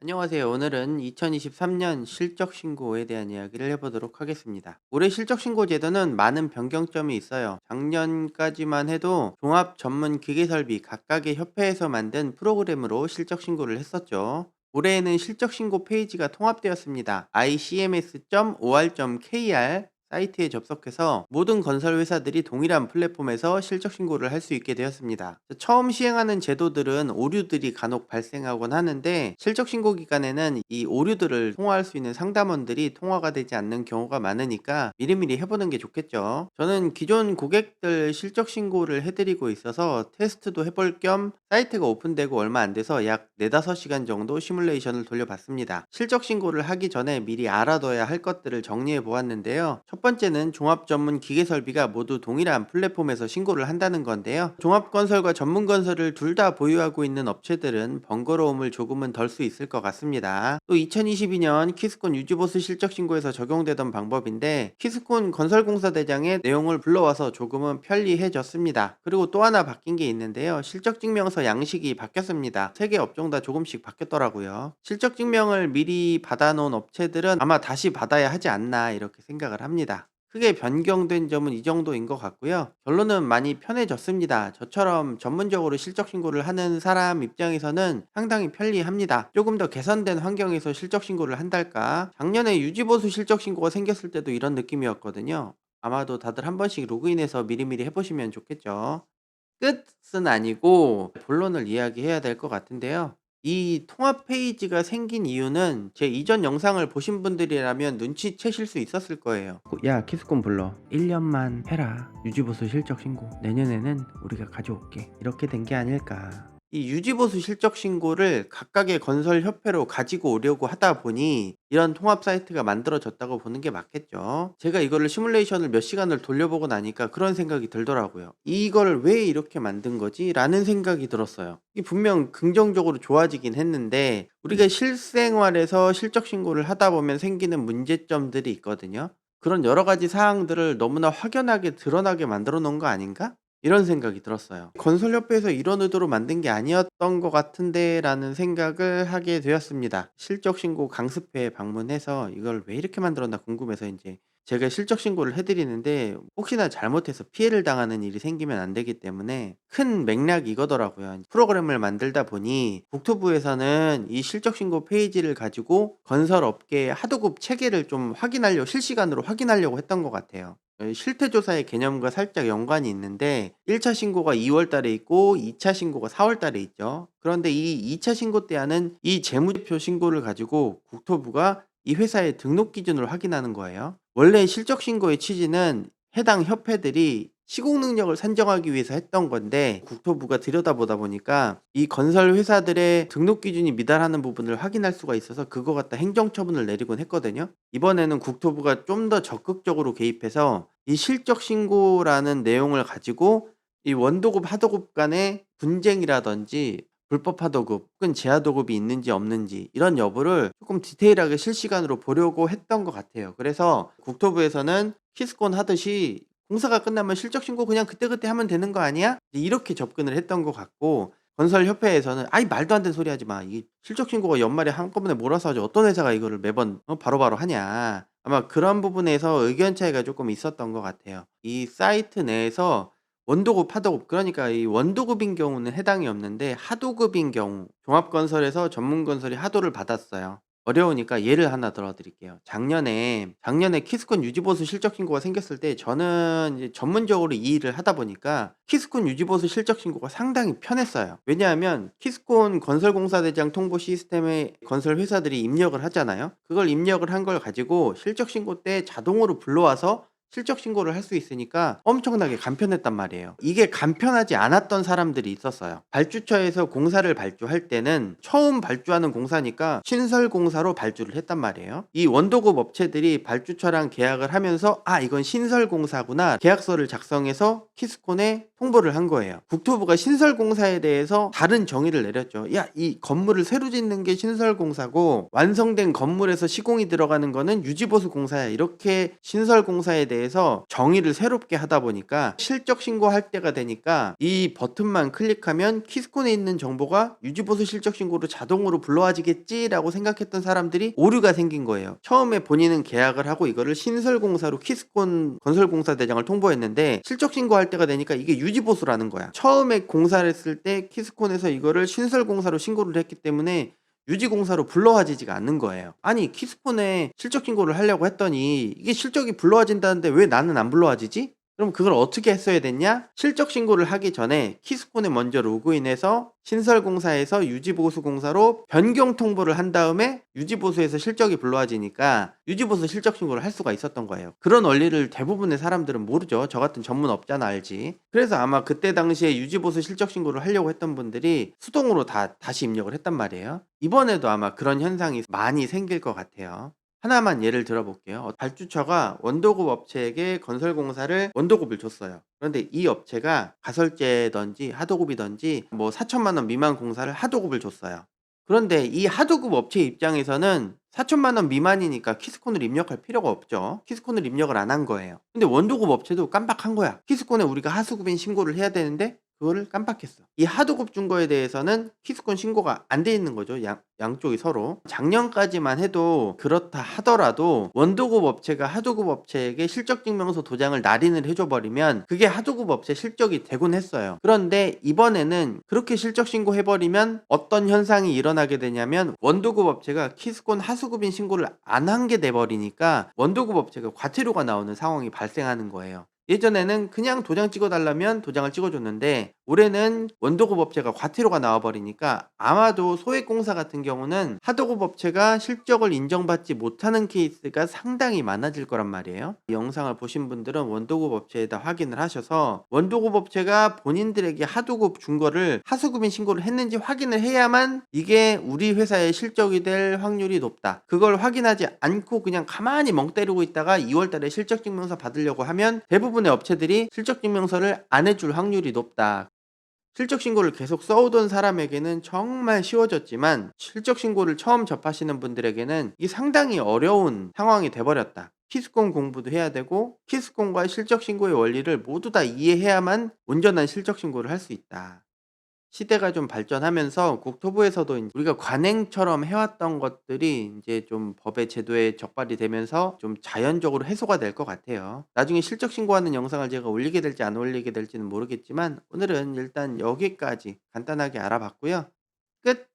안녕하세요. 오늘은 2023년 실적 신고에 대한 이야기를 해보도록 하겠습니다. 올해 실적 신고 제도는 많은 변경점이 있어요. 작년까지만 해도 종합 전문 기계 설비 각각의 협회에서 만든 프로그램으로 실적 신고를 했었죠. 올해에는 실적 신고 페이지가 통합되었습니다. icms.or.kr 사이트에 접속해서 모든 건설 회사들이 동일한 플랫폼에서 실적 신고를 할 수 있게 되었습니다. 처음 시행하는 제도들은 오류들이 간혹 발생하곤 하는데, 실적 신고 기간에는 이 오류들을 통화할 수 있는 상담원들이 통화가 되지 않는 경우가 많으니까 미리미리 해보는 게 좋겠죠. 저는 기존 고객들 실적 신고를 해드리고 있어서 테스트도 해볼 겸 사이트가 오픈되고 얼마 안 돼서 약 4-5시간 정도 시뮬레이션을 돌려봤습니다. 실적 신고를 하기 전에 미리 알아둬야 할 것들을 정리해 보았는데요. 첫 번째는 종합 전문 기계 설비가 모두 동일한 플랫폼에서 신고를 한다는 건데요. 종합 건설과 전문 건설을 둘 다 보유하고 있는 업체들은 번거로움을 조금은 덜 수 있을 것 같습니다. 또 2022년 키스콘 유지보수 실적 신고에서 적용되던 방법인데, 키스콘 건설공사대장의 내용을 불러와서 조금은 편리해졌습니다. 그리고 또 하나 바뀐 게 있는데요. 실적 증명서 양식이 바뀌었습니다. 3개 업종 다 조금씩 바뀌었더라고요. 실적 증명을 미리 받아놓은 업체들은 아마 다시 받아야 하지 않나 이렇게 생각을 합니다. 크게 변경된 점은 이 정도인 것 같고요. 결론은 많이 편해졌습니다. 저처럼 전문적으로 실적 신고를 하는 사람 입장에서는 상당히 편리합니다. 조금 더 개선된 환경에서 실적 신고를 한달까? 작년에 유지보수 실적 신고가 생겼을 때도 이런 느낌이었거든요. 아마도 다들 한 번씩 로그인해서 미리미리 해보시면 좋겠죠. 끝은 아니고 본론을 이야기해야 될 것 같은데요. 이 통합 페이지가 생긴 이유는 제 이전 영상을 보신 분들이라면 눈치채실 수 있었을 거예요. 야, 키스콘 불러. 1년만 해라. 유지보수 실적 신고. 내년에는 우리가 가져올게. 이렇게 된 게 아닐까. 이 유지보수 실적 신고를 각각의 건설 협회로 가지고 오려고 하다 보니 이런 통합 사이트가 만들어졌다고 보는 게 맞겠죠. 제가 이거를 시뮬레이션을 몇 시간을 돌려보고 나니까 그런 생각이 들더라고요. 이걸 왜 이렇게 만든 거지? 라는 생각이 들었어요. 이게 분명 긍정적으로 좋아지긴 했는데, 우리가 실생활에서 실적 신고를 하다 보면 생기는 문제점들이 있거든요. 그런 여러 가지 사항들을 너무나 확연하게 드러나게 만들어 놓은 거 아닌가? 이런 생각이 들었어요. '건설협회에서 이런 의도로 만든 게 아니었던 것 같은데.'라는 생각을 하게 되었습니다. 실적 신고 강습회에 방문해서 '이걸 왜 이렇게 만들었나.' 궁금해서 인제 제가 실적 신고를 해 드리는데, 혹시나 잘못해서 피해를 당하는 일이 생기면 안 되기 때문에 큰 맥락이 이거더라고요. 프로그램을 만들다 보니 국토부에서는 이 실적 신고 페이지를 가지고 건설업계의 하도급 체계를 좀 확인하려고, 실시간으로 확인하려고 했던 것 같아요. 실태조사의 개념과 살짝 연관이 있는데, 1차 신고가 2월 달에 있고 2차 신고가 4월 달에 있죠. 그런데 이 2차 신고 때 하는 이 재무제표 신고를 가지고 국토부가 이 회사의 등록 기준을 확인하는 거예요. 원래 실적 신고의 취지는 해당 협회들이 시공 능력을 산정하기 위해서 했던 건데, 국토부가 들여다보다 보니까 이 건설 회사들의 등록 기준이 미달하는 부분을 확인할 수가 있어서 그거 갖다 행정처분을 내리곤 했거든요. 이번에는 국토부가 좀 더 적극적으로 개입해서 이 실적 신고라는 내용을 가지고 이 원도급, 하도급 간의 분쟁이라든지 불법 하도급 혹은 재하도급이 있는지 없는지 이런 여부를 조금 디테일하게 실시간으로 보려고 했던 것 같아요. 그래서 국토부에서는 키스콘 하듯이 "공사가 끝나면 실적 신고 그냥 그때그때 하면 되는 거 아니야?" 이렇게 접근을 했던 것 같고, 건설협회에서는 "아이 말도 안 되는 소리 하지 마. 이 실적 신고가 연말에 한꺼번에 몰아서 하지 어떤 회사가 이거를 매번 바로바로 하냐." 아마 그런 부분에서 의견 차이가 조금 있었던 것 같아요. 이 사이트 내에서 원도급, 하도급, 그러니까 이 원도급인 경우는 해당이 없는데, 하도급인 경우 종합건설에서 전문건설이 하도를 받았어요. 어려우니까 예를 하나 들어 드릴게요. 작년에 키스콘 유지보수 실적 신고가 생겼을 때 저는 이제 전문적으로 이 일을 하다 보니까 키스콘 유지보수 실적 신고가 상당히 편했어요. 왜냐하면 키스콘 건설공사대장 통보 시스템에 건설 회사들이 입력을 하잖아요. 그걸 입력을 한 걸 가지고 실적 신고 때 자동으로 불러와서 실적 신고를 할 수 있으니까 엄청나게 간편했단 말이에요. 이게 간편하지 않았던 사람들이 있었어요. 발주처에서 공사를 발주할 때는 처음 발주하는 공사니까 신설 공사로 발주를 했단 말이에요. 이 원도급 업체들이 발주처랑 계약을 하면서 '아, 이건 신설 공사구나.' 계약서를 작성해서 키스콘에 통보를 한 거예요. 국토부가 신설 공사에 대해서 다른 정의를 내렸죠. "야, 이 건물을 새로 짓는 게 신설 공사고 완성된 건물에서 시공이 들어가는 거는 유지보수 공사야." 이렇게 신설 공사에 대해 대해서 정의를 새롭게 하다 보니까 실적 신고할 때가 되니까 이 버튼만 클릭하면 키스콘에 있는 정보가 유지보수 실적 신고로 자동으로 불러와지겠지라고 생각했던 사람들이 오류가 생긴 거예요. 처음에 본인은 계약을 하고 이거를 신설공사로 키스콘 건설공사 대장을 통보했는데 실적 신고할 때가 되니까 이게 유지보수라는 거야. 처음에 공사를 했을 때 키스콘에서 이거를 신설공사로 신고를 했기 때문에 유지공사로 불러와지지가 않는 거예요. 아니 키스콘에 실적 신고를 하려고 했더니 이게 실적이 불러와진다는데 왜 나는 안 불러와지지? 그럼 그걸 어떻게 했어야 됐냐? 실적 신고를 하기 전에 키스콘에 먼저 로그인해서 신설공사에서 유지보수공사로 변경 통보를 한 다음에 유지보수에서 실적이 불러와지니까 유지보수 실적 신고를 할 수가 있었던 거예요. 그런 원리를 대부분의 사람들은 모르죠. 저 같은 전문업자는 알지. 그래서 아마 그때 당시에 유지보수 실적 신고를 하려고 했던 분들이 수동으로 다시 입력을 했단 말이에요. 이번에도 아마 그런 현상이 많이 생길 것 같아요. 하나만 예를 들어볼게요. 발주처가 원도급 업체에게 건설공사를 원도급을 줬어요. 그런데 이 업체가 가설제든지 하도급이든지 뭐 4천만 원 미만 공사를 하도급을 줬어요. 그런데 이 하도급 업체 입장에서는 4천만 원 미만이니까 키스콘을 입력할 필요가 없죠. 키스콘을 입력을 안 한 거예요. 근데 원도급 업체도 깜빡한 거야. 키스콘에 우리가 하수급인 신고를 해야 되는데 그거를 깜빡했어. 이 하도급 준 거에 대해서는 키스콘 신고가 안 돼 있는 거죠. 양쪽이 서로. 작년까지만 해도 그렇다 하더라도 원도급 업체가 하도급 업체에게 실적증명서 도장을 날인을 해줘 버리면 그게 하도급 업체 실적이 되곤 했어요. 그런데 이번에는 그렇게 실적 신고해버리면 어떤 현상이 일어나게 되냐면 원도급 업체가 키스콘 하수급인 신고를 안 한 게 돼버리니까 원도급 업체가 과태료가 나오는 상황이 발생하는 거예요. 예전에는 그냥 도장 찍어달라면 도장을 찍어줬는데 올해는 원도급 업체가 과태료가 나와버리니까 아마도 소액공사 같은 경우는 하도급 업체가 실적을 인정받지 못하는 케이스가 상당히 많아질 거란 말이에요. 이 영상을 보신 분들은 원도급 업체에다 확인을 하셔서 원도급 업체가 본인들에게 하도급 준 거를 하수급인 신고를 했는지 확인을 해야만 이게 우리 회사의 실적이 될 확률이 높다. 그걸 확인하지 않고 그냥 가만히 멍 때리고 있다가 2월달에 실적증명서 받으려고 하면 대부분의 업체들이 실적증명서를 안 해줄 확률이 높다. 실적신고를 계속 써오던 사람에게는 정말 쉬워졌지만 실적신고를 처음 접하시는 분들에게는 이게 상당히 어려운 상황이 돼버렸다. 키스콘 공부도 해야 되고 키스콘과 실적신고의 원리를 모두 다 이해해야만 온전한 실적신고를 할 수 있다. 시대가 좀 발전하면서 국토부에서도 우리가 관행처럼 해왔던 것들이 이제 좀 법의 제도에 적발이 되면서 좀 자연적으로 해소가 될 것 같아요. 나중에 실적 신고하는 영상을 제가 올리게 될지 안 올리게 될지는 모르겠지만 오늘은 일단 여기까지 간단하게 알아봤고요. 끝!